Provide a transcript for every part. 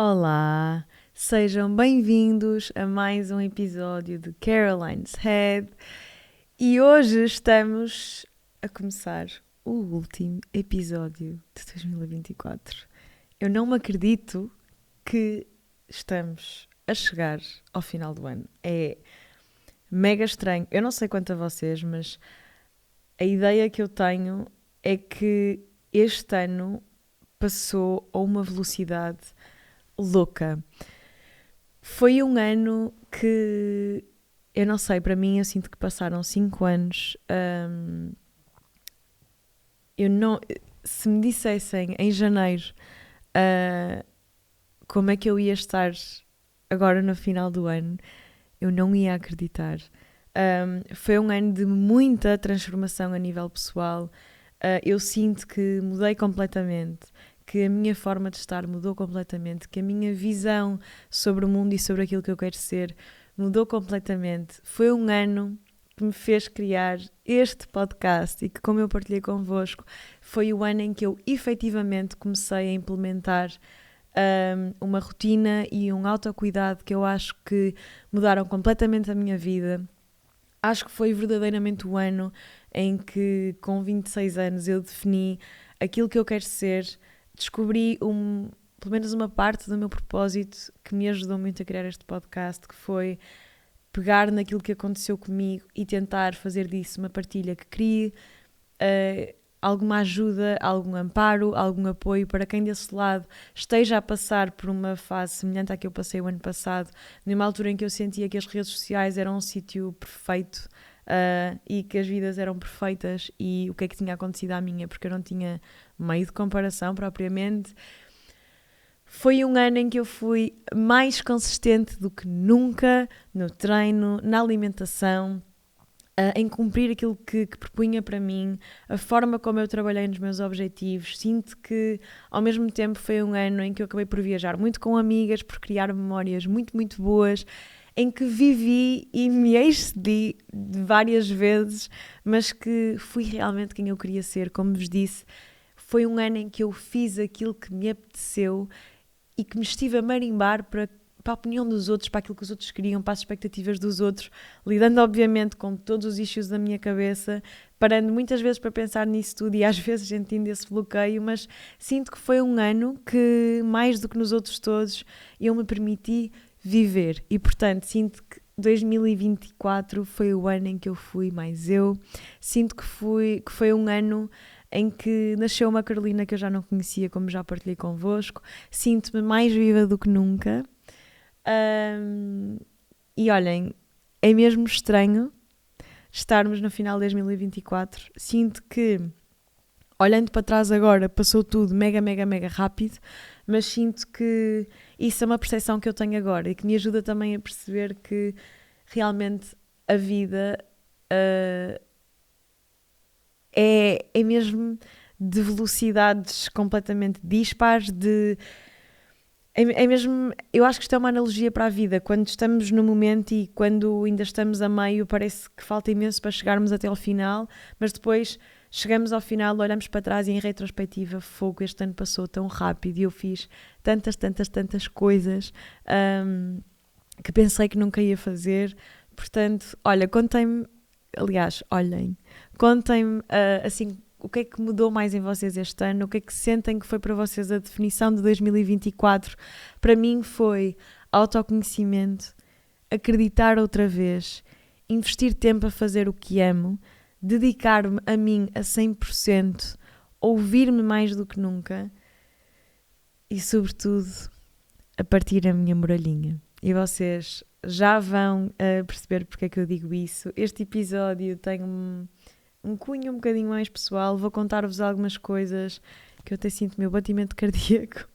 Olá, sejam bem-vindos a mais um episódio de Caroline's Head e hoje estamos a começar o último episódio de 2024. Eu não me acredito que estamos a chegar ao final do ano. É mega estranho. Eu não sei quanto a vocês, mas a ideia que eu tenho é que este ano passou a uma velocidade louca. Foi um ano que, eu não sei, para mim eu sinto que passaram 5 anos. Eu não, se me dissessem em janeiro como é que eu ia estar agora no final do ano, eu não ia acreditar. Foi um ano de muita transformação a nível pessoal. Eu sinto que mudei completamente, que a minha forma de estar mudou completamente, que a minha visão sobre o mundo e sobre aquilo que eu quero ser mudou completamente. Foi um ano que me fez criar este podcast e que, como eu partilhei convosco, foi o ano em que eu efetivamente comecei a implementar uma rotina e um autocuidado que eu acho que mudaram completamente a minha vida. Acho que foi verdadeiramente o ano em que, com 26 anos, eu defini aquilo que eu quero ser, descobri pelo menos uma parte do meu propósito que me ajudou muito a criar este podcast, que foi pegar naquilo que aconteceu comigo e tentar fazer disso uma partilha que crie alguma ajuda, algum amparo, algum apoio para quem desse lado esteja a passar por uma fase semelhante à que eu passei o ano passado, numa altura em que eu sentia que as redes sociais eram um sítio perfeito e que as vidas eram perfeitas e o que é que tinha acontecido à minha, porque eu não tinha meio de comparação propriamente. Foi um ano em que eu fui mais consistente do que nunca no treino, na alimentação, em cumprir aquilo que propunha para mim, a forma como eu trabalhei nos meus objetivos. Sinto que, ao mesmo tempo, foi um ano em que eu acabei por viajar muito com amigas, por criar memórias muito, muito boas, em que vivi e me excedi várias vezes, mas que fui realmente quem eu queria ser. Como vos disse, foi um ano em que eu fiz aquilo que me apeteceu e que me estive a marimbar para a opinião dos outros, para aquilo que os outros queriam, para as expectativas dos outros, lidando obviamente com todos os issues da minha cabeça, parando muitas vezes para pensar nisso tudo e às vezes sentindo esse bloqueio, mas sinto que foi um ano que, mais do que nos outros todos, eu me permiti viver e, portanto, sinto que 2024 foi o ano em que eu fui mais eu, sinto que foi um ano em que nasceu uma Carolina que eu já não conhecia, como já partilhei convosco, sinto-me mais viva do que nunca. E olhem, é mesmo estranho estarmos no final de 2024. Sinto que, olhando para trás agora, passou tudo mega, mega, mega rápido, mas sinto que isso é uma percepção que eu tenho agora e que me ajuda também a perceber que realmente a vida é mesmo de velocidades completamente dispares, é mesmo, eu acho que isto é uma analogia para a vida. Quando estamos no momento e quando ainda estamos a meio, parece que falta imenso para chegarmos até ao final, mas depois chegamos ao final, olhamos para trás e em retrospectiva, fogo, este ano passou tão rápido e eu fiz tantas, tantas, tantas coisas que pensei que nunca ia fazer. Portanto, olha, contem-me assim, o que é que mudou mais em vocês este ano? O que é que sentem que foi para vocês a definição de 2024? Para mim foi autoconhecimento, acreditar outra vez, investir tempo a fazer o que amo, dedicar-me a mim a 100%, ouvir-me mais do que nunca e, sobretudo, a partir a minha muralhinha. E vocês já vão perceber porque é que eu digo isso. Este episódio tem um cunho um bocadinho mais pessoal. Vou contar-vos algumas coisas que eu até sinto o meu batimento cardíaco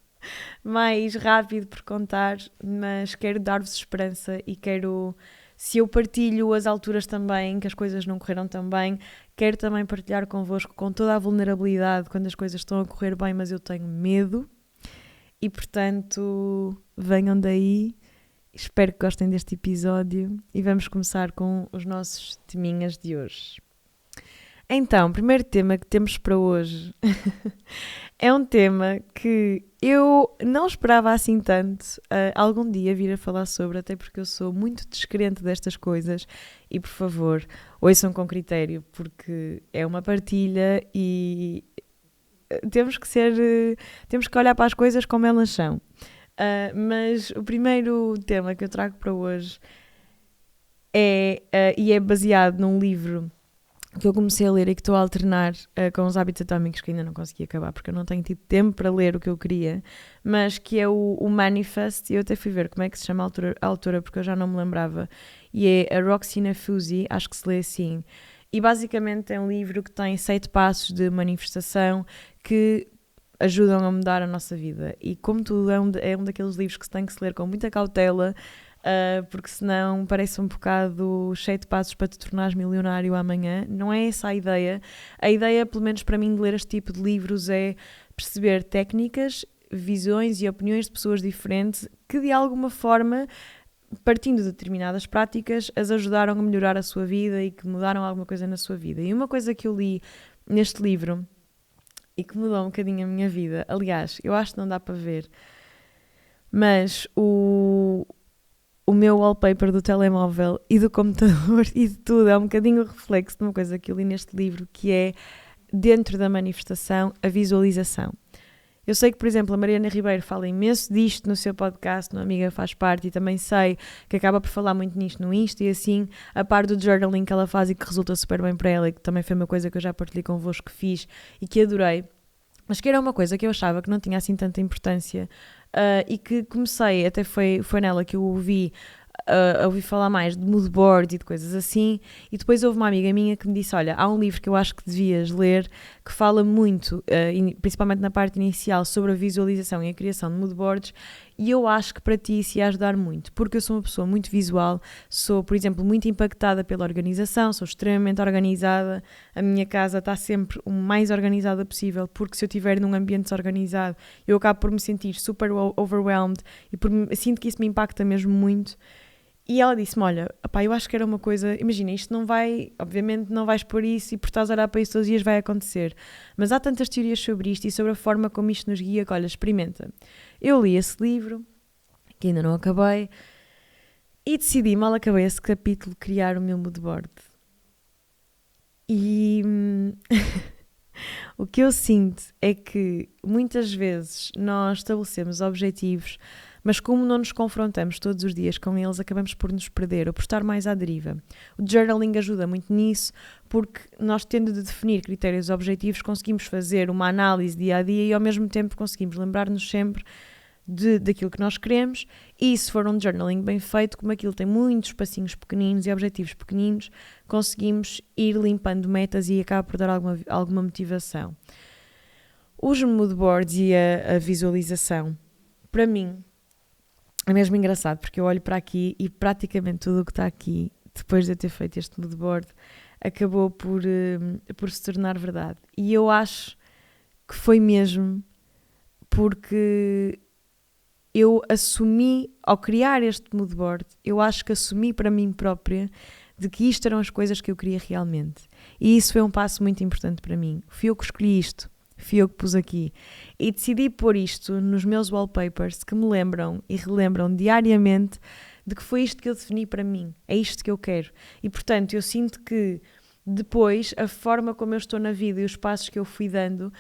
mais rápido por contar, mas quero dar-vos esperança e quero, se eu partilho as alturas também, que as coisas não correram tão bem, quero também partilhar convosco com toda a vulnerabilidade quando as coisas estão a correr bem, mas eu tenho medo e, portanto, venham daí. Espero que gostem deste episódio e vamos começar com os nossos teminhas de hoje. Então, o primeiro tema que temos para hoje é um tema que eu não esperava assim tanto algum dia vir a falar sobre, até porque eu sou muito descrente destas coisas e, por favor, ouçam com critério, porque é uma partilha e temos que olhar para as coisas como elas são. Mas o primeiro tema que eu trago para hoje é baseado num livro que eu comecei a ler e que estou a alternar com os Hábitos Atómicos, que ainda não consegui acabar porque eu não tenho tido tempo para ler o que eu queria, mas que é o Manifest, e eu até fui ver como é que se chama a autora porque eu já não me lembrava, e é a Roxy Nafouzi, acho que se lê assim, e basicamente é um livro que tem 7 passos de manifestação que ajudam a mudar a nossa vida, e como tudo é um daqueles livros que se tem que se ler com muita cautela, porque senão parece um bocado 7 passos para te tornares milionário amanhã. Não é essa a ideia. A ideia, pelo menos para mim, de ler este tipo de livros é perceber técnicas, visões e opiniões de pessoas diferentes que de alguma forma, partindo de determinadas práticas, as ajudaram a melhorar a sua vida e que mudaram alguma coisa na sua vida. E uma coisa que eu li neste livro e que mudou um bocadinho a minha vida, aliás, eu acho que não dá para ver, mas o meu wallpaper do telemóvel e do computador e de tudo é um bocadinho o reflexo de uma coisa que eu li neste livro, que é, dentro da manifestação, a visualização. Eu sei que, por exemplo, a Mariana Ribeiro fala imenso disto no seu podcast, no Amiga Faz Parte, e também sei que acaba por falar muito nisto no Insta, e assim, a par do journaling que ela faz e que resulta super bem para ela, e que também foi uma coisa que eu já partilhei convosco, que fiz e que adorei, mas que era uma coisa que eu achava que não tinha assim tanta importância, e que comecei, até foi nela que eu ouvi falar mais de mood board e de coisas assim, e depois houve uma amiga minha que me disse, olha, há um livro que eu acho que devias ler, que fala muito, principalmente na parte inicial, sobre a visualização e a criação de mood boards, e eu acho que para ti isso ia ajudar muito, porque eu sou uma pessoa muito visual, sou, por exemplo, muito impactada pela organização, sou extremamente organizada, a minha casa está sempre o mais organizada possível, porque se eu estiver num ambiente desorganizado, eu acabo por me sentir super overwhelmed e sinto que isso me impacta mesmo muito. E ela disse-me, olha, opá, eu acho que era uma coisa, imagina, isto não vai, obviamente não vais pôr isso e por estás a olhar para isso todos os dias vai acontecer, mas há tantas teorias sobre isto e sobre a forma como isto nos guia que, olha, experimenta. Eu li esse livro, que ainda não acabei, e decidi, mal acabei esse capítulo, criar o meu mood board. E o que eu sinto é que muitas vezes nós estabelecemos objetivos, mas como não nos confrontamos todos os dias com eles, acabamos por nos perder ou por estar mais à deriva. O journaling ajuda muito nisso, porque nós, tendo de definir critérios objetivos, conseguimos fazer uma análise dia a dia e ao mesmo tempo conseguimos lembrar-nos sempre daquilo que nós queremos, e se for um journaling bem feito, como aquilo tem muitos passinhos pequeninos e objetivos pequeninos, conseguimos ir limpando metas e acaba por dar alguma motivação. Os mood boards e a visualização, para mim, é mesmo engraçado, porque eu olho para aqui e praticamente tudo o que está aqui, depois de eu ter feito este mood board, acabou por se tornar verdade. E eu acho que foi mesmo porque eu assumi, ao criar este mood board, eu acho que assumi para mim própria de que isto eram as coisas que eu queria realmente. E isso foi um passo muito importante para mim. Fui eu que escolhi isto, fui eu que pus aqui. E decidi pôr isto nos meus wallpapers que me lembram e relembram diariamente de que foi isto que eu defini para mim. É isto que eu quero. E, portanto, eu sinto que depois a forma como eu estou na vida e os passos que eu fui dando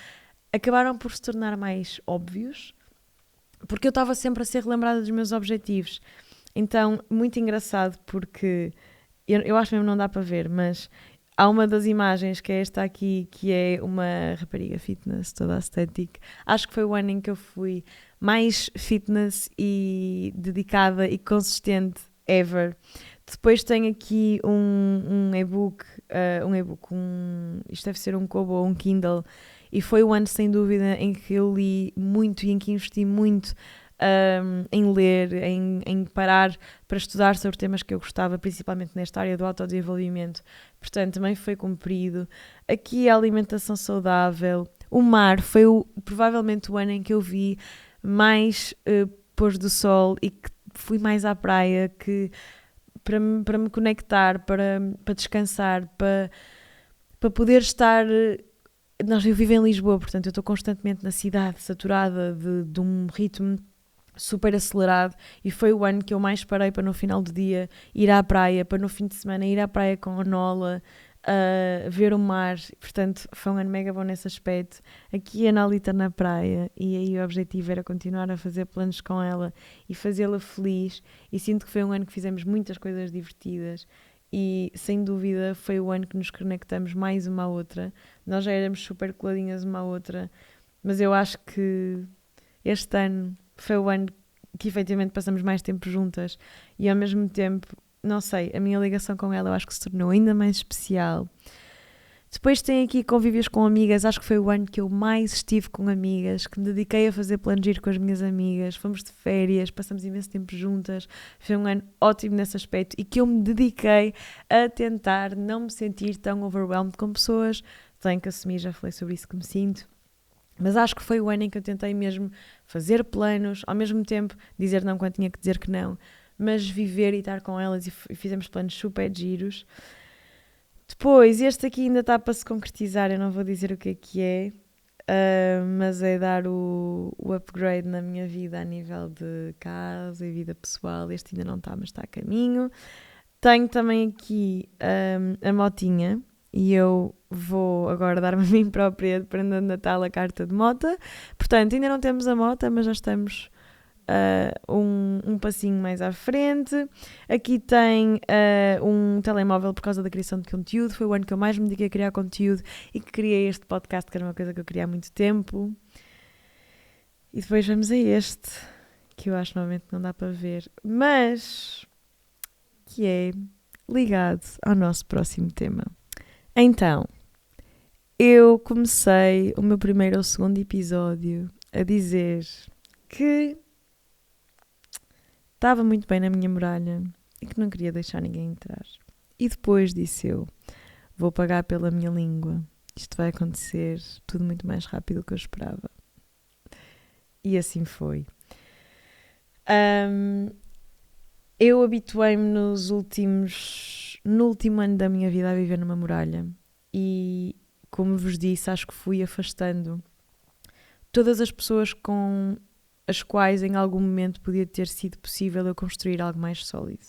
acabaram por se tornar mais óbvios, porque eu estava sempre a ser relembrada dos meus objetivos. Então, muito engraçado, porque eu acho mesmo que não dá para ver, mas há uma das imagens, que é esta aqui, que é uma rapariga fitness, toda aesthetic. Acho que foi o ano em que eu fui mais fitness e dedicada e consistente ever. Depois tenho aqui um e-book, isto deve ser um Kobo ou um Kindle, e foi o ano, sem dúvida, em que eu li muito e em que investi muito em ler, em parar para estudar sobre temas que eu gostava, principalmente nesta área do autodesenvolvimento. Portanto, também foi cumprido. Aqui a alimentação saudável. O mar foi provavelmente o ano em que eu vi mais pôr do sol e que fui mais à praia, que para me conectar, para descansar, para para poder estar... Eu vivo em Lisboa, portanto eu estou constantemente na cidade, saturada de um ritmo super acelerado, e foi o ano que eu mais parei para no final do dia ir à praia, para no fim de semana ir à praia com a Nola, ver o mar. Portanto foi um ano mega bom nesse aspecto. Aqui a Nali está na praia e aí o objetivo era continuar a fazer planos com ela e fazê-la feliz, e sinto que foi um ano que fizemos muitas coisas divertidas e sem dúvida foi o ano que nos conectamos mais uma à outra. Nós já éramos super coladinhas uma à outra, mas eu acho que este ano foi o ano que efetivamente passamos mais tempo juntas, e ao mesmo tempo, não sei, a minha ligação com ela eu acho que se tornou ainda mais especial. Depois tem aqui convívios com amigas. Acho que foi o ano que eu mais estive com amigas, que me dediquei a fazer plano de giro com as minhas amigas. Fomos de férias, passamos imenso tempo juntas. Foi um ano ótimo nesse aspecto, e que eu me dediquei a tentar não me sentir tão overwhelmed com pessoas. Tenho que assumir, já falei sobre isso que me sinto. Mas acho que foi o ano em que eu tentei mesmo fazer planos, ao mesmo tempo dizer não quando tinha que dizer que não, mas viver e estar com elas, e fizemos planos super giros. Depois, este aqui ainda está para se concretizar, eu não vou dizer o que é, mas é dar o upgrade na minha vida a nível de casa e vida pessoal. Este ainda não está, mas está a caminho. Tenho também aqui a motinha, e eu vou agora dar-me a mim própria de prenda de Natal a carta de mota. Portanto, ainda não temos a moto, mas já estamos um passinho mais à frente. Aqui tem um telemóvel por causa da criação de conteúdo. Foi o ano que eu mais me dediquei a criar conteúdo e que criei este podcast, que era uma coisa que eu queria há muito tempo. E depois vamos a este, que eu acho normalmente não dá para ver, mas que é ligado ao nosso próximo tema. Então, eu comecei o meu primeiro ou segundo episódio a dizer que estava muito bem na minha muralha e que não queria deixar ninguém entrar. E depois disse eu, vou pagar pela minha língua. Isto vai acontecer tudo muito mais rápido do que eu esperava. E assim foi. Eu habituei-me no último ano da minha vida a viver numa muralha, e, como vos disse, acho que fui afastando todas as pessoas com as quais em algum momento podia ter sido possível eu construir algo mais sólido.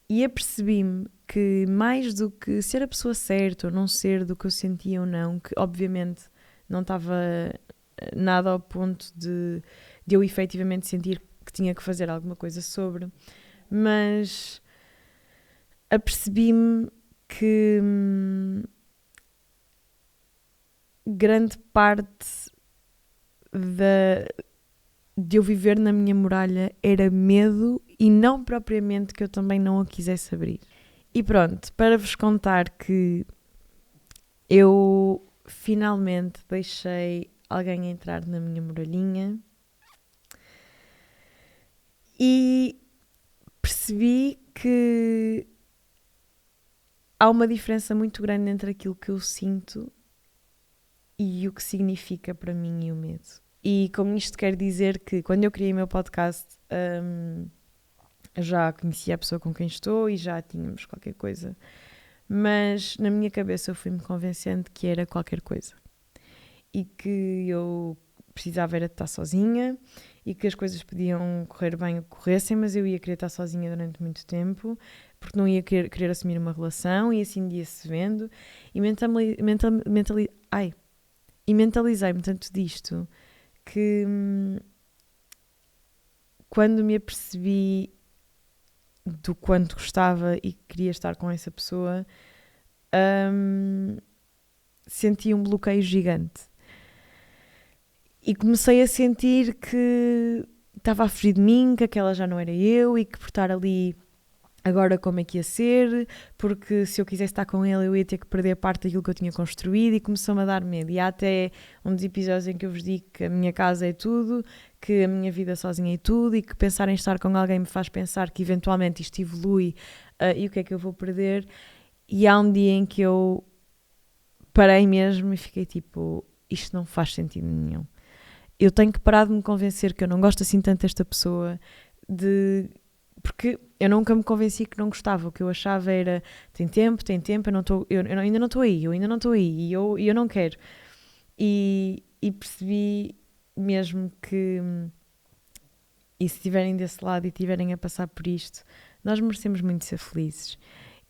E apercebi-me que, mais do que ser a pessoa certa ou não ser do que eu sentia ou não, que obviamente não estava nada ao ponto de eu efetivamente sentir que tinha que fazer alguma coisa sobre, mas apercebi-me que grande parte de eu viver na minha muralha era medo, e não propriamente que eu também não a quisesse abrir. E pronto, para vos contar que eu finalmente deixei alguém entrar na minha muralhinha e percebi que há uma diferença muito grande entre aquilo que eu sinto e o que significa para mim e o medo. E com isto quero dizer que quando eu criei o meu podcast, eu já conhecia a pessoa com quem estou e já tínhamos qualquer coisa, mas na minha cabeça eu fui-me convencendo que era qualquer coisa e que eu precisava era de estar sozinha e que as coisas podiam correr bem ou corressem, mas eu ia querer estar sozinha durante muito tempo, porque não ia querer assumir uma relação, e assim ia-se vendo, e mentalizei-me tanto disto que quando me apercebi do quanto gostava e queria estar com essa pessoa, senti um bloqueio gigante. E comecei a sentir que estava a fugir de mim, que aquela já não era eu, e que por estar ali agora como é que ia ser, porque se eu quisesse estar com ele eu ia ter que perder parte daquilo que eu tinha construído, e começou-me a dar medo. E há até um dos episódios em que eu vos digo que a minha casa é tudo, que a minha vida sozinha é tudo, e que pensar em estar com alguém me faz pensar que eventualmente isto evolui e o que é que eu vou perder. E há um dia em que eu parei mesmo e fiquei tipo, isto não faz sentido nenhum. Eu tenho que parar de me convencer que eu não gosto assim tanto desta pessoa, de porque eu nunca me convenci que não gostava. O que eu achava era, tem tempo, eu ainda não estou aí, e eu não quero. E percebi mesmo que, e se estiverem desse lado e estiverem a passar por isto, nós merecemos muito ser felizes.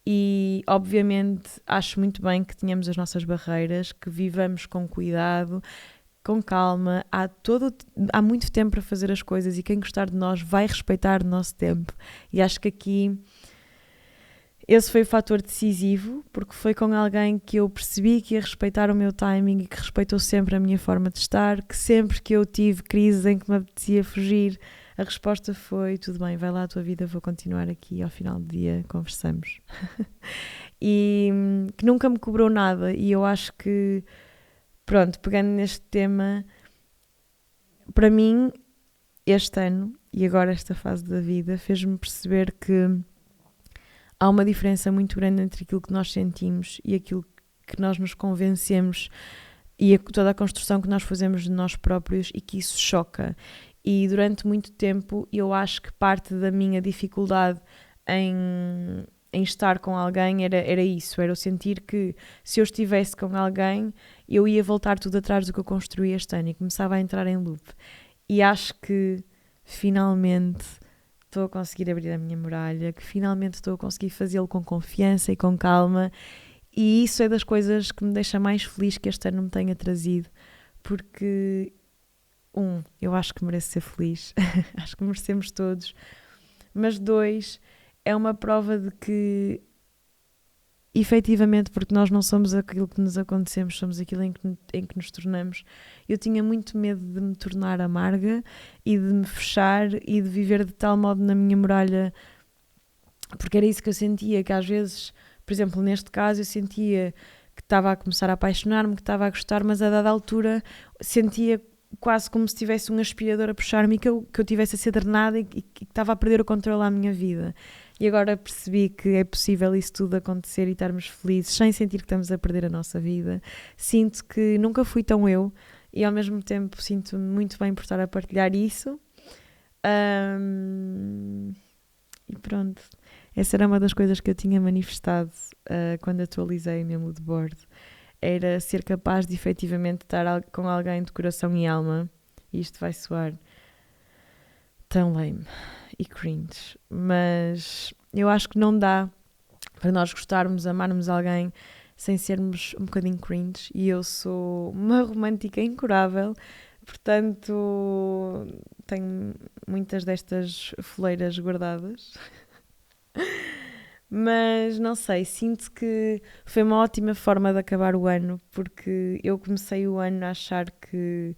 E obviamente acho muito bem que tenhamos as nossas barreiras, que vivamos com cuidado, com calma. Há muito tempo para fazer as coisas e quem gostar de nós vai respeitar o nosso tempo. E acho que aqui esse foi o fator decisivo, porque foi com alguém que eu percebi que ia respeitar o meu timing e que respeitou sempre a minha forma de estar, que sempre que eu tive crises em que me apetecia fugir, a resposta foi, tudo bem, vai lá a tua vida, vou continuar aqui, ao final do dia conversamos. E que nunca me cobrou nada, e eu acho que, pronto, pegando neste tema, para mim, este ano, e agora esta fase da vida, fez-me perceber que há uma diferença muito grande entre aquilo que nós sentimos e aquilo que nós nos convencemos e toda a construção que nós fazemos de nós próprios, e que isso choca. E durante muito tempo eu acho que parte da minha dificuldade em estar com alguém era isso, era eu sentir que se eu estivesse com alguém eu ia voltar tudo atrás do que eu construí este ano e começava a entrar em loop. E acho que finalmente estou a conseguir abrir a minha muralha, que finalmente estou a conseguir fazê-lo com confiança e com calma, e isso é das coisas que me deixa mais feliz que este ano me tenha trazido, porque eu acho que mereço ser feliz, acho que merecemos todos, mas 2, é uma prova de que efetivamente, porque nós não somos aquilo que nos acontecemos, somos aquilo em que nos tornamos. Eu tinha muito medo de me tornar amarga e de me fechar e de viver de tal modo na minha muralha, porque era isso que eu sentia, que às vezes, por exemplo, neste caso eu sentia que estava a começar a apaixonar-me, que estava a gostar, mas a dada altura sentia quase como se tivesse um aspirador a puxar-me e que eu tivesse a ser drenada e que estava a perder o controle à minha vida. E agora percebi que é possível isso tudo acontecer e estarmos felizes sem sentir que estamos a perder a nossa vida. Sinto que nunca fui tão eu e ao mesmo tempo sinto-me muito bem por estar a partilhar isso. E pronto, essa era uma das coisas que eu tinha manifestado quando atualizei o meu mood board. Era ser capaz de efetivamente estar com alguém de coração e alma. E isto vai soar tão lame e cringe, mas eu acho que não dá para nós gostarmos, amarmos alguém sem sermos um bocadinho cringe, e eu sou uma romântica incurável, portanto tenho muitas destas foleiras guardadas. Mas não sei, sinto que foi uma ótima forma de acabar o ano, porque eu comecei o ano a achar que,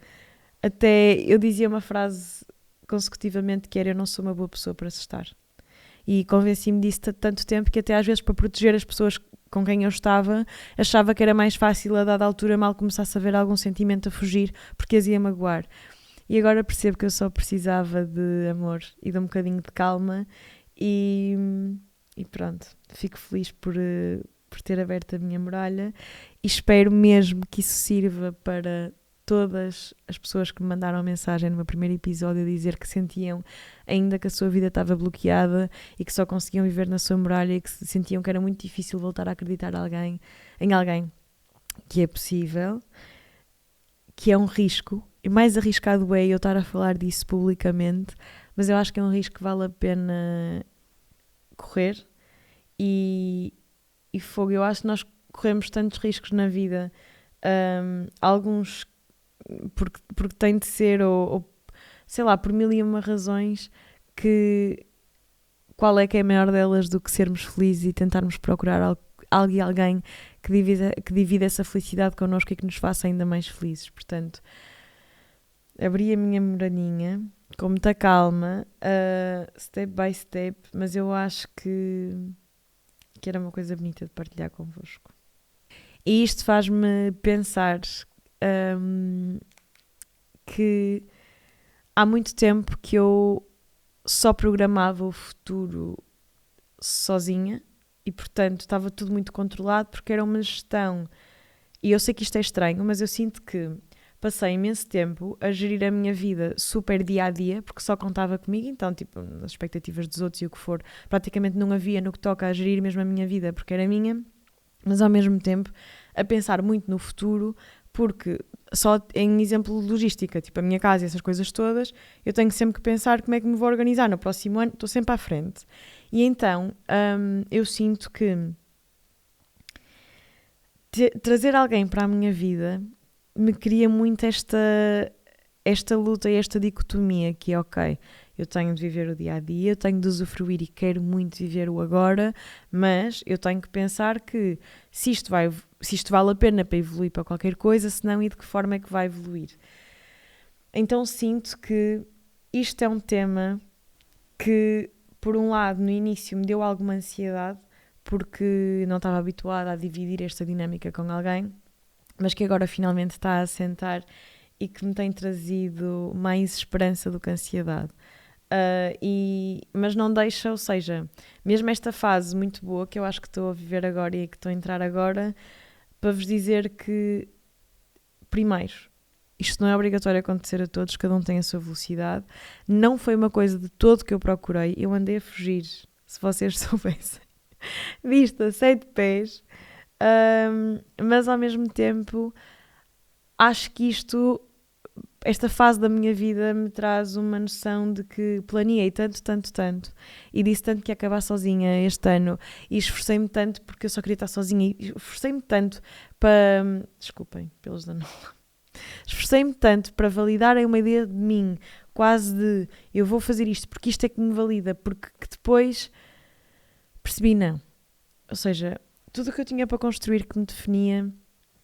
até eu dizia uma frase consecutivamente que era: eu não sou uma boa pessoa para se estar. E convenci-me disso tanto tempo que até às vezes, para proteger as pessoas com quem eu estava, achava que era mais fácil a dada altura, mal começasse a ver algum sentimento, a fugir, porque as ia magoar. E agora percebo que eu só precisava de amor e de um bocadinho de calma, e pronto, fico feliz por ter aberto a minha muralha, e espero mesmo que isso sirva para todas as pessoas que me mandaram mensagem no meu primeiro episódio a dizer que sentiam ainda que a sua vida estava bloqueada e que só conseguiam viver na sua muralha, e que sentiam que era muito difícil voltar a acreditar em alguém, que é possível, que é um risco, e mais arriscado é eu estar a falar disso publicamente, mas eu acho que é um risco que vale a pena correr. E fogo, eu acho que nós corremos tantos riscos na vida, alguns porque tem de ser, ou sei lá, por mil e uma razões, que qual é que é a maior delas do que sermos felizes e tentarmos procurar algo e alguém que divida essa felicidade connosco e que nos faça ainda mais felizes. Portanto, abri a minha muralhinha com muita calma, step by step, mas eu acho que era uma coisa bonita de partilhar convosco. E isto faz-me pensar que há muito tempo que eu só programava o futuro sozinha e, portanto, estava tudo muito controlado, porque era uma gestão. E eu sei que isto é estranho, mas eu sinto que passei imenso tempo a gerir a minha vida super dia a dia, porque só contava comigo, então, tipo, nas expectativas dos outros e o que for, praticamente não havia no que toca a gerir mesmo a minha vida, porque era minha, mas ao mesmo tempo a pensar muito no futuro, porque só em exemplo de logística, tipo a minha casa e essas coisas todas, eu tenho sempre que pensar como é que me vou organizar no próximo ano, estou sempre à frente. E então eu sinto que trazer alguém para a minha vida me cria muito esta luta e esta dicotomia que é ok, eu tenho de viver o dia-a-dia, eu tenho de usufruir e quero muito viver o agora, mas eu tenho que pensar que se isto vale a pena para evoluir para qualquer coisa, se não e de que forma é que vai evoluir. Então sinto que isto é um tema que, por um lado, no início me deu alguma ansiedade, porque não estava habituada a dividir esta dinâmica com alguém, mas que agora finalmente está a assentar e que me tem trazido mais esperança do que ansiedade. Mas não deixa, ou seja, mesmo esta fase muito boa que eu acho que estou a viver agora e que estou a entrar agora, para vos dizer que, primeiro, isto não é obrigatório acontecer a todos, cada um tem a sua velocidade, não foi uma coisa de todo que eu procurei, eu andei a fugir, se vocês soubessem, vista 7 pés, mas ao mesmo tempo acho que esta fase da minha vida me traz uma noção de que planeei tanto e disse tanto que ia acabar sozinha este ano e esforcei-me tanto porque eu só queria estar sozinha e esforcei-me tanto para... Desculpem, pelos da nova. Esforcei-me tanto para validarem uma ideia de mim, quase de eu vou fazer isto porque isto é que me valida, porque que depois percebi não. Ou seja, tudo o que eu tinha para construir que me definia,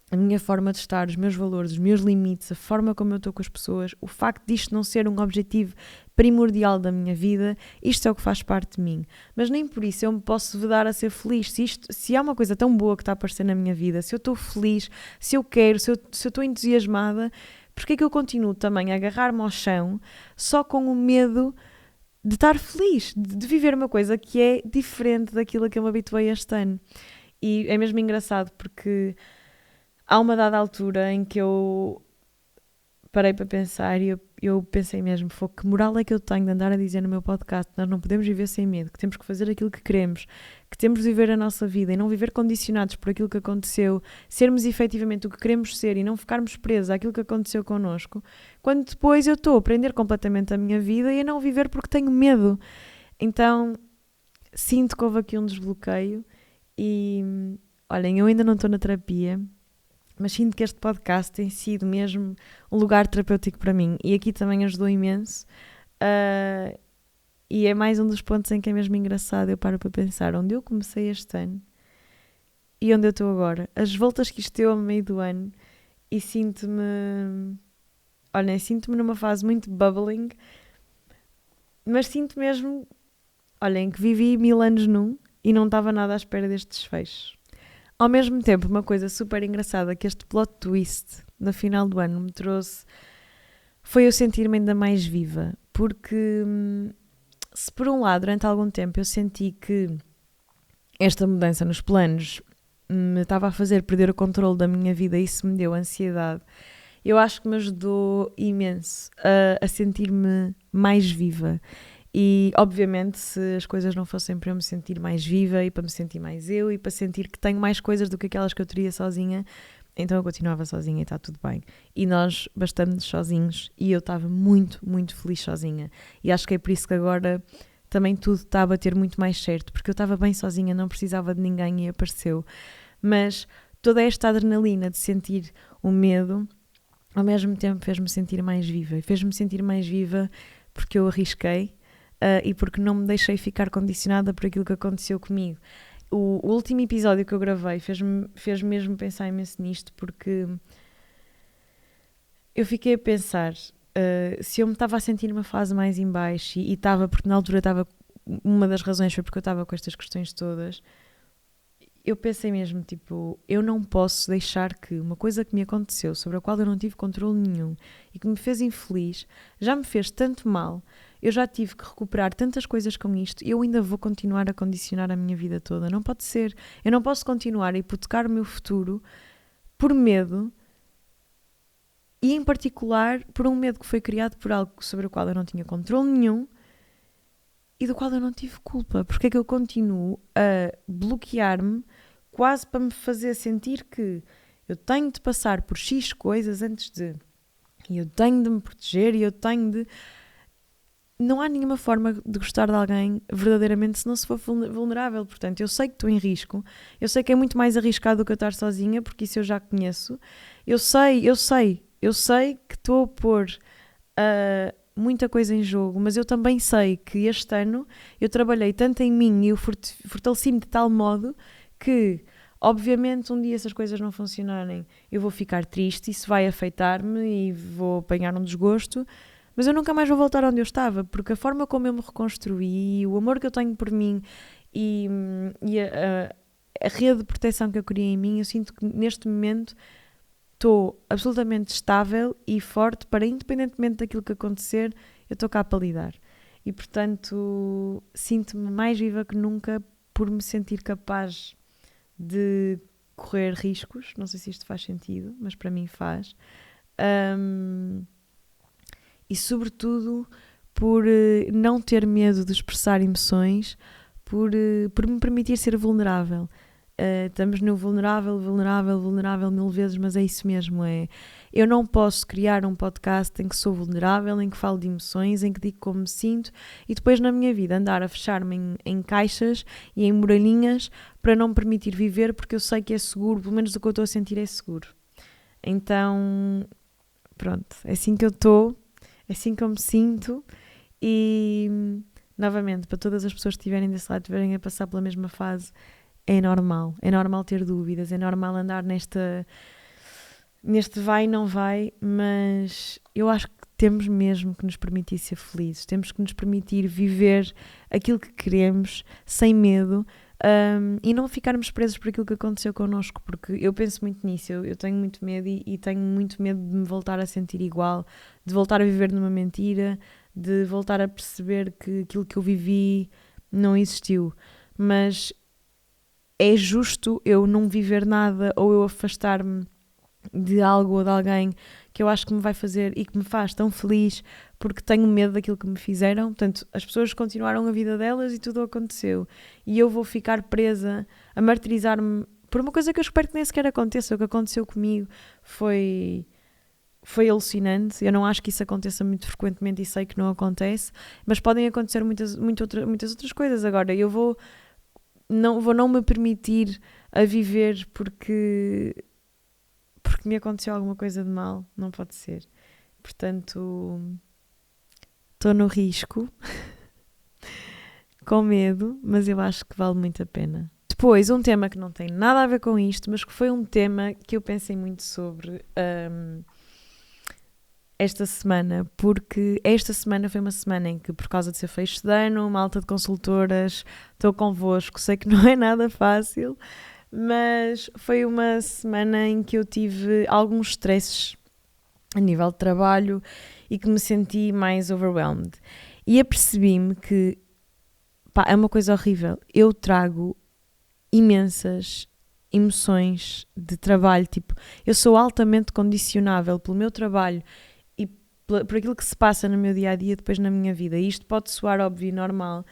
a minha forma de estar, os meus valores, os meus limites, a forma como eu estou com as pessoas, o facto disto não ser um objetivo primordial da minha vida, isto é o que faz parte de mim. Mas nem por isso eu me posso vedar a ser feliz. Se há uma coisa tão boa que está a aparecer na minha vida, se eu estou feliz, se eu quero, se eu estou entusiasmada, porque é que eu continuo também a agarrar-me ao chão só com o medo de estar feliz, de viver uma coisa que é diferente daquilo a que eu me habituei este ano? E é mesmo engraçado porque há uma dada altura em que eu parei para pensar e eu pensei mesmo, que moral é que eu tenho de andar a dizer no meu podcast, nós não podemos viver sem medo, que temos que fazer aquilo que queremos, que temos de viver a nossa vida e não viver condicionados por aquilo que aconteceu, sermos efetivamente o que queremos ser e não ficarmos presos àquilo que aconteceu connosco, quando depois eu estou a aprender completamente a minha vida e a não viver porque tenho medo. Então sinto que houve aqui um desbloqueio e olhem, eu ainda não estou na terapia, mas sinto que este podcast tem sido mesmo um lugar terapêutico para mim e aqui também ajudou imenso e é mais um dos pontos em que é mesmo engraçado, eu paro para pensar onde eu comecei este ano e onde eu estou agora, as voltas que isto deu ao meio do ano e sinto-me numa fase muito bubbling, mas sinto mesmo, olhem, que vivi 1000 anos num e não estava nada à espera deste desfecho. Ao mesmo tempo, uma coisa super engraçada que este plot twist no final do ano me trouxe foi eu sentir-me ainda mais viva, porque se por um lado durante algum tempo eu senti que esta mudança nos planos me estava a fazer perder o controle da minha vida e isso me deu ansiedade, eu acho que me ajudou imenso a sentir-me mais viva. E, obviamente, se as coisas não fossem para eu me sentir mais viva e para me sentir mais eu e para sentir que tenho mais coisas do que aquelas que eu teria sozinha, então eu continuava sozinha e está tudo bem. E nós bastamos sozinhos e eu estava muito, muito feliz sozinha. E acho que é por isso que agora também tudo está a bater muito mais certo, porque eu estava bem sozinha, não precisava de ninguém e apareceu. Mas toda esta adrenalina de sentir o medo, ao mesmo tempo fez-me sentir mais viva. E fez-me sentir mais viva porque eu arrisquei, e porque não me deixei ficar condicionada por aquilo que aconteceu comigo. O último episódio que eu gravei fez mesmo pensar imenso nisto, porque eu fiquei a pensar se eu me estava a sentir numa fase mais em baixo e estava, porque na altura estava, uma das razões foi porque eu estava com estas questões todas. Eu pensei mesmo, tipo, eu não posso deixar que uma coisa que me aconteceu, sobre a qual eu não tive controle nenhum e que me fez infeliz, já me fez tanto mal, eu já tive que recuperar tantas coisas com isto e eu ainda vou continuar a condicionar a minha vida toda. Não pode ser. Eu não posso continuar a hipotecar o meu futuro por medo E em particular por um medo que foi criado por algo sobre o qual eu não tinha controle nenhum e do qual eu não tive culpa. Porque é que eu continuo a bloquear-me quase para me fazer sentir que eu tenho de passar por X coisas antes de... E eu tenho de me proteger e eu tenho de... Não há nenhuma forma de gostar de alguém verdadeiramente se não se for vulnerável. Portanto, eu sei que estou em risco. Eu sei que é muito mais arriscado do que eu estar sozinha, porque isso eu já conheço. Eu sei que estou a pôr muita coisa em jogo, mas eu também sei que este ano eu trabalhei tanto em mim e eu fortaleci-me de tal modo que, obviamente, um dia se as coisas não funcionarem, eu vou ficar triste, isso vai afetar-me e vou apanhar um desgosto, mas eu nunca mais vou voltar onde eu estava, porque a forma como eu me reconstruí, o amor que eu tenho por mim e a rede de proteção que eu criei em mim, eu sinto que neste momento estou absolutamente estável e forte para, independentemente daquilo que acontecer, eu estou cá para lidar. E, portanto, sinto-me mais viva que nunca por me sentir capaz de correr riscos. Não sei se isto faz sentido, mas para mim faz. E, sobretudo, por não ter medo de expressar emoções, por me permitir ser vulnerável. Estamos no vulnerável 1000 vezes, mas é isso mesmo, eu não posso criar um podcast em que sou vulnerável, em que falo de emoções, em que digo como me sinto e depois na minha vida andar a fechar-me em caixas e em muralhinhas para não me permitir viver, porque eu sei que é seguro, pelo menos o que eu estou a sentir é seguro. Então, pronto, é assim que eu estou, é assim que eu me sinto e, novamente, para todas as pessoas que estiverem desse lado, estiverem a passar pela mesma fase, é normal ter dúvidas, é normal andar neste vai e não vai, mas eu acho que temos mesmo que nos permitir ser felizes, temos que nos permitir viver aquilo que queremos, sem medo, e não ficarmos presos por aquilo que aconteceu connosco, porque eu penso muito nisso, eu tenho muito medo e tenho muito medo de me voltar a sentir igual, de voltar a viver numa mentira, de voltar a perceber que aquilo que eu vivi não existiu, mas é justo eu não viver nada ou eu afastar-me de algo ou de alguém que eu acho que me vai fazer e que me faz tão feliz porque tenho medo daquilo que me fizeram. Portanto, as pessoas continuaram a vida delas e tudo aconteceu. E eu vou ficar presa a martirizar-me por uma coisa que eu espero que nem sequer aconteça. O que aconteceu comigo foi alucinante. Eu não acho que isso aconteça muito frequentemente e sei que não acontece, mas podem acontecer muitas outras coisas. Agora, eu vou não me permitir a viver porque me aconteceu alguma coisa de mal. Não pode ser. Portanto, estou no risco, com medo, mas eu acho que vale muito a pena. Depois, um tema que não tem nada a ver com isto, mas que foi um tema que eu pensei muito sobre esta semana, porque esta semana foi uma semana em que, por causa de ser fecho de ano, malta de consultoras, estou convosco, sei que não é nada fácil, mas foi uma semana em que eu tive alguns stresses a nível de trabalho e que me senti mais overwhelmed. E apercebi-me que, é uma coisa horrível, eu trago imensas emoções de trabalho, tipo, eu sou altamente condicionável pelo meu trabalho por aquilo que se passa no meu dia-a-dia depois na minha vida. E isto pode soar óbvio e normal,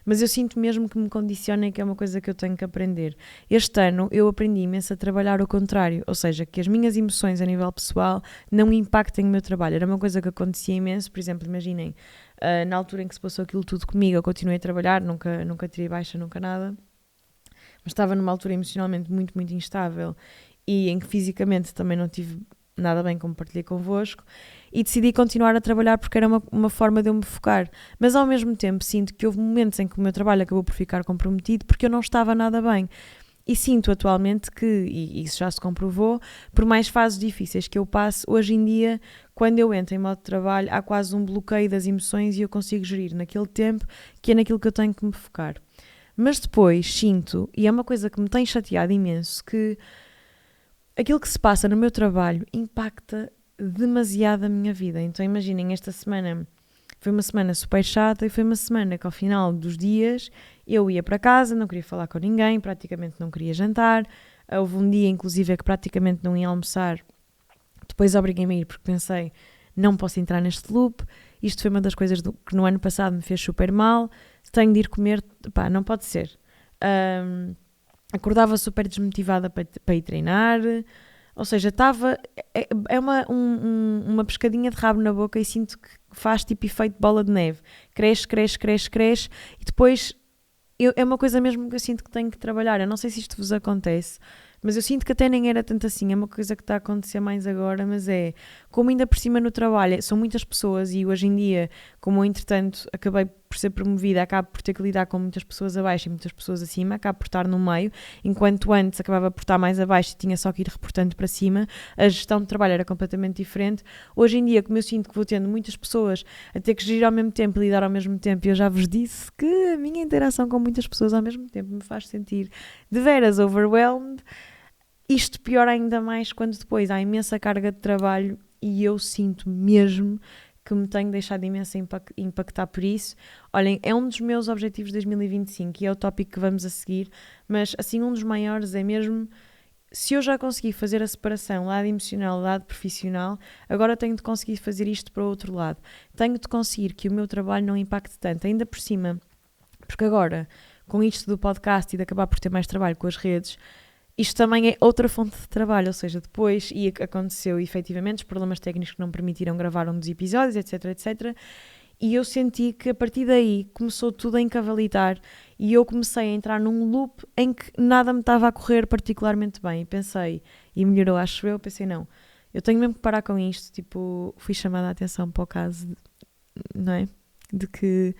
mas eu sinto mesmo que me condiciona e que é uma coisa que eu tenho que aprender. Este ano eu aprendi imenso a trabalhar ao contrário, ou seja, que as minhas emoções a nível pessoal não impactem o meu trabalho. Era uma coisa que acontecia imenso, por exemplo, imaginem, na altura em que se passou aquilo tudo comigo, eu continuei a trabalhar, nunca tirei baixa, nunca nada, mas estava numa altura emocionalmente muito, muito instável e em que fisicamente também não tive nada bem, como partilhei convosco, e decidi continuar a trabalhar porque era uma forma de eu me focar, mas ao mesmo tempo sinto que houve momentos em que o meu trabalho acabou por ficar comprometido porque eu não estava nada bem, e sinto atualmente que, e isso já se comprovou, por mais fases difíceis que eu passo, hoje em dia, quando eu entro em modo de trabalho, há quase um bloqueio das emoções e eu consigo gerir naquele tempo que é naquilo que eu tenho que me focar. Mas depois sinto, e é uma coisa que me tem chateado imenso, que aquilo que se passa no meu trabalho impacta demasiado a minha vida. Então imaginem, esta semana foi uma semana super chata e foi uma semana que ao final dos dias eu ia para casa, não queria falar com ninguém, praticamente não queria jantar. Houve um dia inclusive que praticamente não ia almoçar Depois obriguei-me a ir porque pensei, não posso entrar neste loop, isto foi uma das coisas que no ano passado me fez super mal, tenho de ir comer, pá, não pode ser. Acordava super desmotivada para ir treinar, ou seja, estava, é uma pescadinha de rabo na boca e sinto que faz tipo efeito bola de neve, cresce, e depois é uma coisa mesmo que eu sinto que tenho que trabalhar. Eu não sei se isto vos acontece, mas eu sinto que até nem era tanto assim, é uma coisa que está a acontecer mais agora, mas como ainda por cima no trabalho, são muitas pessoas e hoje em dia, como eu entretanto acabei por ser promovida, acabo por ter que lidar com muitas pessoas abaixo e muitas pessoas acima, acabo por estar no meio, enquanto antes acabava por estar mais abaixo e tinha só que ir reportando para cima, a gestão de trabalho era completamente diferente. Hoje em dia, como eu sinto que vou tendo muitas pessoas a ter que gerir ao mesmo tempo e lidar ao mesmo tempo, e eu já vos disse que a minha interação com muitas pessoas ao mesmo tempo me faz sentir de veras overwhelmed. Isto piora ainda mais quando depois há imensa carga de trabalho e eu sinto mesmo que me tenho deixado imenso impactar por isso. Olhem, é um dos meus objetivos de 2025 e é o tópico que vamos a seguir, mas assim um dos maiores é mesmo, se eu já consegui fazer a separação lado emocional, lado profissional, agora tenho de conseguir fazer isto para o outro lado. Tenho de conseguir que o meu trabalho não impacte tanto, ainda por cima, porque agora, com isto do podcast e de acabar por ter mais trabalho com as redes, isto também é outra fonte de trabalho, ou seja, depois aconteceu efetivamente os problemas técnicos que não permitiram gravar um dos episódios, etc, e eu senti que a partir daí começou tudo a encavalitar e eu comecei a entrar num loop em que nada me estava a correr particularmente bem, e pensei, e melhorou, acho eu, pensei não, eu tenho mesmo que parar com isto, tipo, fui chamada a atenção para o caso, não é, de que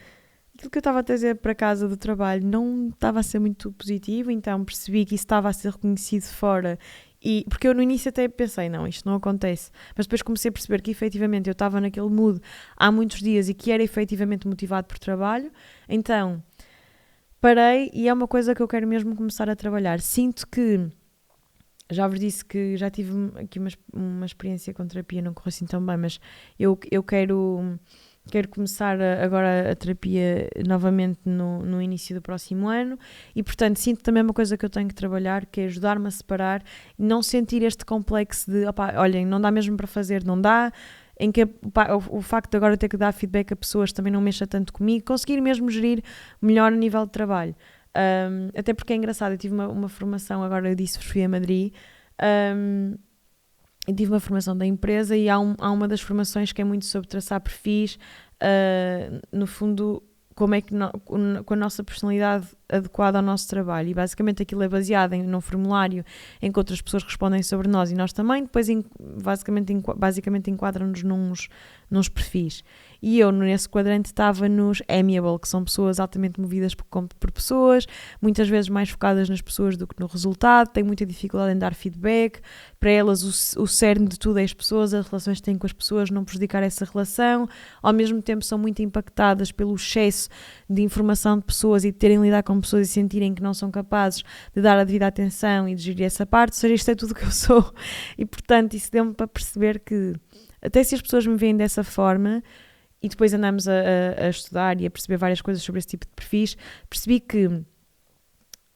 aquilo que eu estava a trazer para casa do trabalho não estava a ser muito positivo, então percebi que isso estava a ser reconhecido fora, e porque eu no início até pensei, não, isto não acontece, mas depois comecei a perceber que efetivamente eu estava naquele mood há muitos dias e que era efetivamente motivado por trabalho, então parei e é uma coisa que eu quero mesmo começar a trabalhar. Sinto que, já vos disse que já tive aqui uma experiência com terapia, não correu assim tão bem, mas eu quero começar agora a terapia novamente no início do próximo ano e, portanto, sinto também uma coisa que eu tenho que trabalhar, que é ajudar-me a separar, não sentir este complexo de, olhem, não dá mesmo para fazer, não dá, em que o facto de agora ter que dar feedback a pessoas também não mexa tanto comigo, conseguir mesmo gerir melhor a nível de trabalho. Até porque é engraçado, eu tive uma formação, agora eu disse, fui a Madrid, eu tive uma formação da empresa e há uma das formações que é muito sobre traçar perfis, no fundo, como é que com a nossa personalidade adequada ao nosso trabalho, e basicamente aquilo é baseado num formulário em que outras pessoas respondem sobre nós e nós também, depois basicamente enquadram-nos nos perfis. E eu nesse quadrante estava nos amiable, que são pessoas altamente movidas por pessoas, muitas vezes mais focadas nas pessoas do que no resultado, têm muita dificuldade em dar feedback, para elas o cerne de tudo é as pessoas, as relações que têm com as pessoas, não prejudicar essa relação, ao mesmo tempo são muito impactadas pelo excesso de informação de pessoas e de terem de lidar com pessoas e sentirem que não são capazes de dar a devida atenção e de gerir essa parte, ou seja, isto é tudo o que eu sou, e portanto isso deu-me para perceber que até se as pessoas me veem dessa forma, e depois andamos a estudar e a perceber várias coisas sobre esse tipo de perfis, percebi que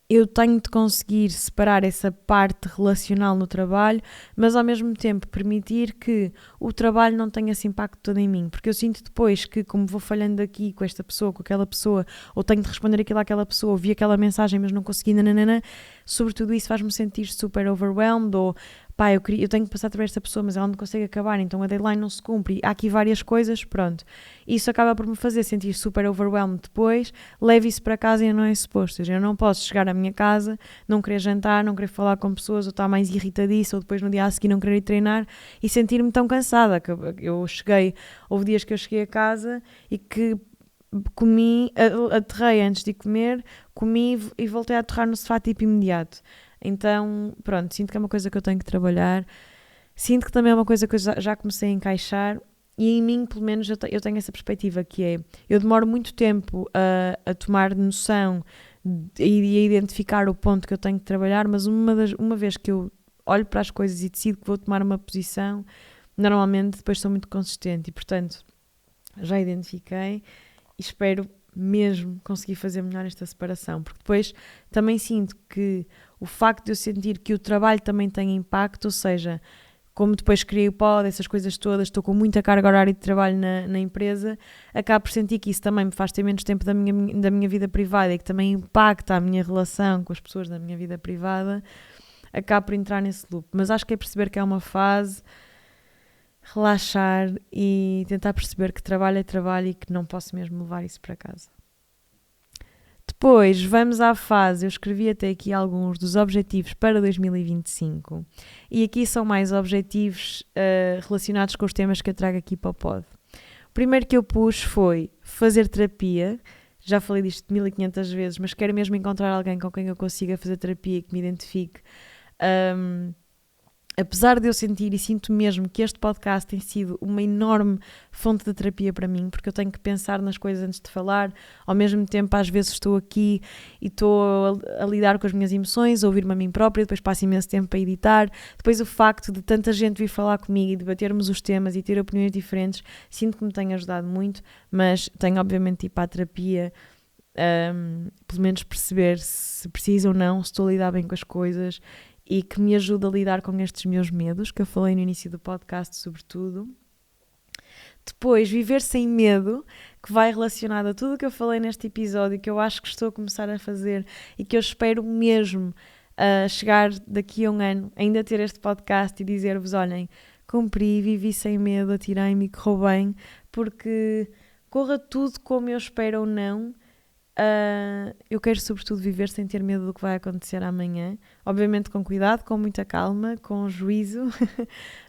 eu tenho de conseguir separar essa parte relacional no trabalho, mas ao mesmo tempo permitir que o trabalho não tenha esse impacto todo em mim, porque eu sinto depois que, como vou falhando aqui com esta pessoa, com aquela pessoa, ou tenho de responder aquilo àquela pessoa, ou vi aquela mensagem mas não consegui, sobretudo isso faz-me sentir super overwhelmed, ou eu tenho que passar através desta pessoa, mas ela não consegue acabar, então a deadline não se cumpre, há aqui várias coisas, pronto. Isso acaba por me fazer sentir super overwhelmed depois, levo isso para casa e não é suposto, ou seja, eu não posso chegar à minha casa, não querer jantar, não querer falar com pessoas, ou estar mais irritadiça, ou depois no dia a seguir não querer ir treinar e sentir-me tão cansada, que houve dias que eu cheguei a casa e que comi, aterrei antes de comer, comi e voltei a aterrar no sofá tipo imediato. Então, pronto, sinto que é uma coisa que eu tenho que trabalhar, sinto que também é uma coisa que eu já comecei a encaixar e em mim, pelo menos, eu tenho essa perspectiva que é, eu demoro muito tempo a tomar noção e a identificar o ponto que eu tenho que trabalhar, mas uma vez que eu olho para as coisas e decido que vou tomar uma posição, normalmente depois sou muito consistente e, portanto, já identifiquei e espero mesmo conseguir fazer melhor esta separação, porque depois também sinto que o facto de eu sentir que o trabalho também tem impacto, ou seja, como depois criei o pod, essas coisas todas, estou com muita carga horária de trabalho na empresa, acabo por sentir que isso também me faz ter menos tempo da minha vida privada e que também impacta a minha relação com as pessoas da minha vida privada, acabo por entrar nesse loop. Mas acho que é perceber que é uma fase, relaxar e tentar perceber que trabalho é trabalho e que não posso mesmo levar isso para casa. Depois, vamos à fase, eu escrevi até aqui alguns dos objetivos para 2025 e aqui são mais objetivos relacionados com os temas que eu trago aqui para o pod. O primeiro que eu pus foi fazer terapia, já falei disto 1500 vezes, mas quero mesmo encontrar alguém com quem eu consiga fazer terapia, que me identifique. Apesar de eu sentir e sinto mesmo que este podcast tem sido uma enorme fonte de terapia para mim, porque eu tenho que pensar nas coisas antes de falar, ao mesmo tempo às vezes estou aqui e estou a lidar com as minhas emoções, a ouvir-me a mim própria, depois passo imenso tempo a editar, depois o facto de tanta gente vir falar comigo e debatermos os temas e ter opiniões diferentes, sinto que me tem ajudado muito, mas tenho obviamente de ir para a terapia, pelo menos perceber se preciso ou não, se estou a lidar bem com as coisas, e que me ajuda a lidar com estes meus medos, que eu falei no início do podcast, sobretudo. Depois, viver sem medo, que vai relacionado a tudo o que eu falei neste episódio, que eu acho que estou a começar a fazer e que eu espero mesmo chegar daqui a um ano, ainda ter este podcast e dizer-vos, olhem, cumpri, vivi sem medo, atirei-me e correu bem, porque corra tudo como eu espero ou não, eu quero sobretudo viver sem ter medo do que vai acontecer amanhã, obviamente com cuidado, com muita calma, com juízo,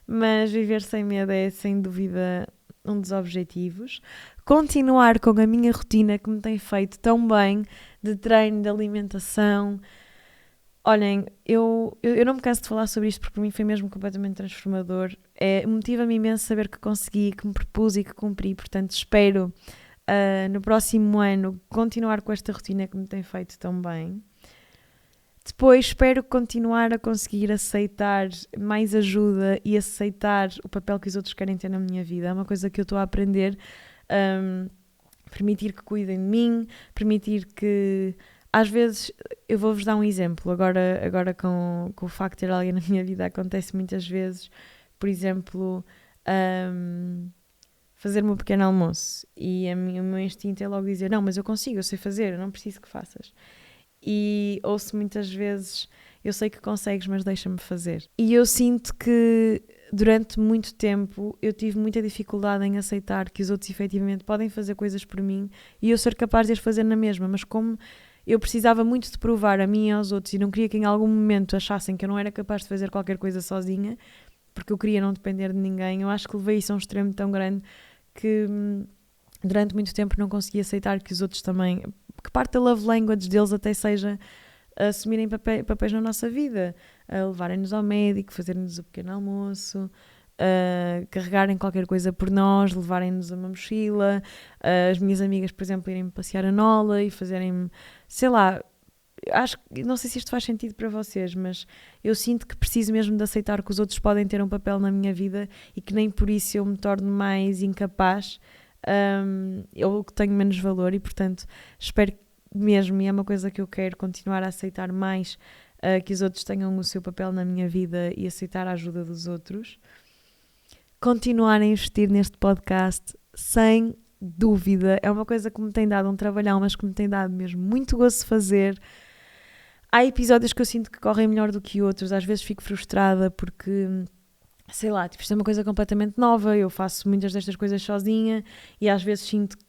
mas viver sem medo é sem dúvida um dos objetivos. Continuar com a minha rotina que me tem feito tão bem, de treino, de alimentação. Olhem, eu não me canso de falar sobre isto porque para mim foi mesmo completamente transformador. Motiva-me imenso saber que consegui, que me propus e que cumpri, portanto espero no próximo ano continuar com esta rotina que me tem feito tão bem. Depois espero continuar a conseguir aceitar mais ajuda e aceitar o papel que os outros querem ter na minha vida. É uma coisa que eu estou a aprender. Permitir que cuidem de mim, permitir que... Às vezes, eu vou-vos dar um exemplo, agora com o facto de ter alguém na minha vida, acontece muitas vezes, por exemplo... fazer-me um pequeno almoço e o meu instinto é logo dizer, não, mas eu consigo, eu sei fazer, eu não preciso que faças. E ouço muitas vezes, eu sei que consegues, mas deixa-me fazer. E eu sinto que durante muito tempo eu tive muita dificuldade em aceitar que os outros efetivamente podem fazer coisas por mim e eu ser capaz de as fazer na mesma, mas como eu precisava muito de provar a mim e aos outros e não queria que em algum momento achassem que eu não era capaz de fazer qualquer coisa sozinha, porque eu queria não depender de ninguém, eu acho que levei isso a um extremo tão grande que durante muito tempo não consegui aceitar que os outros também, que parte da love language deles até seja assumirem papéis na nossa vida, levarem-nos ao médico, fazerem-nos o pequeno almoço, carregarem qualquer coisa por nós, levarem-nos a uma mochila, as minhas amigas, por exemplo, irem-me passear a Nola e fazerem-me, sei lá, não sei se isto faz sentido para vocês, mas eu sinto que preciso mesmo de aceitar que os outros podem ter um papel na minha vida e que nem por isso eu me torno mais incapaz, eu que tenho menos valor e portanto espero mesmo, e é uma coisa que eu quero continuar a aceitar mais, que os outros tenham o seu papel na minha vida e aceitar a ajuda dos outros. Continuar a investir neste podcast sem dúvida, é uma coisa que me tem dado um trabalhão, mas que me tem dado mesmo muito gosto de fazer. Há episódios que eu sinto que correm melhor do que outros, às vezes fico frustrada porque, sei lá, tipo, isto é uma coisa completamente nova, eu faço muitas destas coisas sozinha e às vezes sinto que,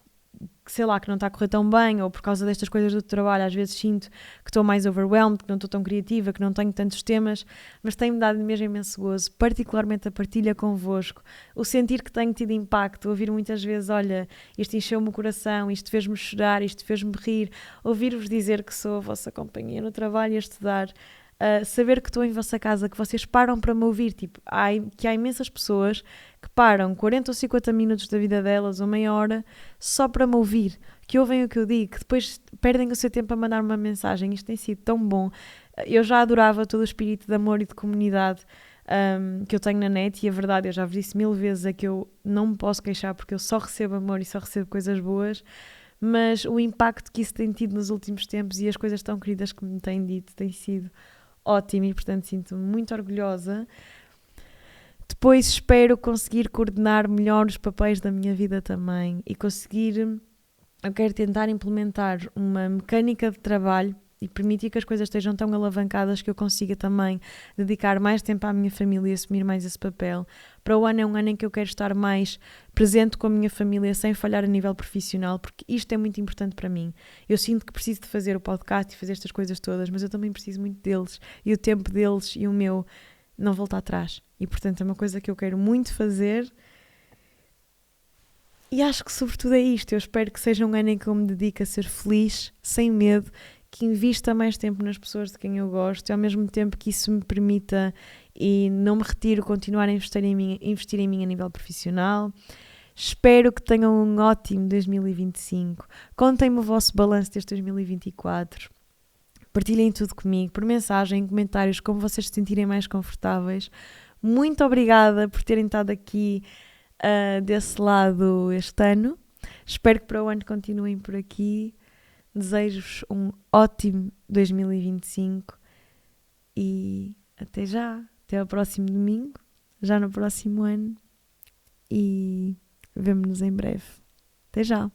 sei lá, que não está a correr tão bem, ou por causa destas coisas do trabalho, às vezes sinto que estou mais overwhelmed, que não estou tão criativa, que não tenho tantos temas, mas tem-me dado mesmo imenso gozo, particularmente a partilha convosco, o sentir que tenho tido impacto, ouvir muitas vezes, olha, isto encheu-me o coração, isto fez-me chorar, isto fez-me rir, ouvir-vos dizer que sou a vossa companhia no trabalho e a estudar, saber que estou em vossa casa, que vocês param para me ouvir, tipo, que há imensas pessoas que param 40 ou 50 minutos da vida delas, ou meia hora, só para me ouvir, que ouvem o que eu digo, que depois perdem o seu tempo a mandar uma mensagem. Isto tem sido tão bom. Eu já adorava todo o espírito de amor e de comunidade que eu tenho na net, e a verdade, eu já vos disse 1000 vezes, é que eu não me posso queixar porque eu só recebo amor e só recebo coisas boas, mas o impacto que isso tem tido nos últimos tempos e as coisas tão queridas que me têm dito tem sido ótimo e portanto sinto-me muito orgulhosa. Depois espero conseguir coordenar melhor os papéis da minha vida também e conseguir... Eu quero tentar implementar uma mecânica de trabalho e permitir que as coisas estejam tão alavancadas que eu consiga também dedicar mais tempo à minha família e assumir mais esse papel. Para o ano é um ano em que eu quero estar mais presente com a minha família sem falhar a nível profissional, porque isto é muito importante para mim. Eu sinto que preciso de fazer o podcast e fazer estas coisas todas, mas eu também preciso muito deles e o tempo deles e o meu não voltar atrás. E portanto é uma coisa que eu quero muito fazer. E acho que sobretudo é isto. Eu espero que seja um ano em que eu me dedique a ser feliz, sem medo, que invista mais tempo nas pessoas de quem eu gosto e ao mesmo tempo que isso me permita e não me retiro, continuar a investir em mim a nível profissional. Espero que tenham um ótimo 2025. Contem-me o vosso balanço deste 2024. Partilhem tudo comigo, por mensagem, em comentários, como vocês se sentirem mais confortáveis. Muito obrigada por terem estado aqui desse lado este ano. Espero que para o ano continuem por aqui. Desejo-vos um ótimo 2025 e até já, até ao próximo domingo, já no próximo ano, e vemo-nos em breve. Até já!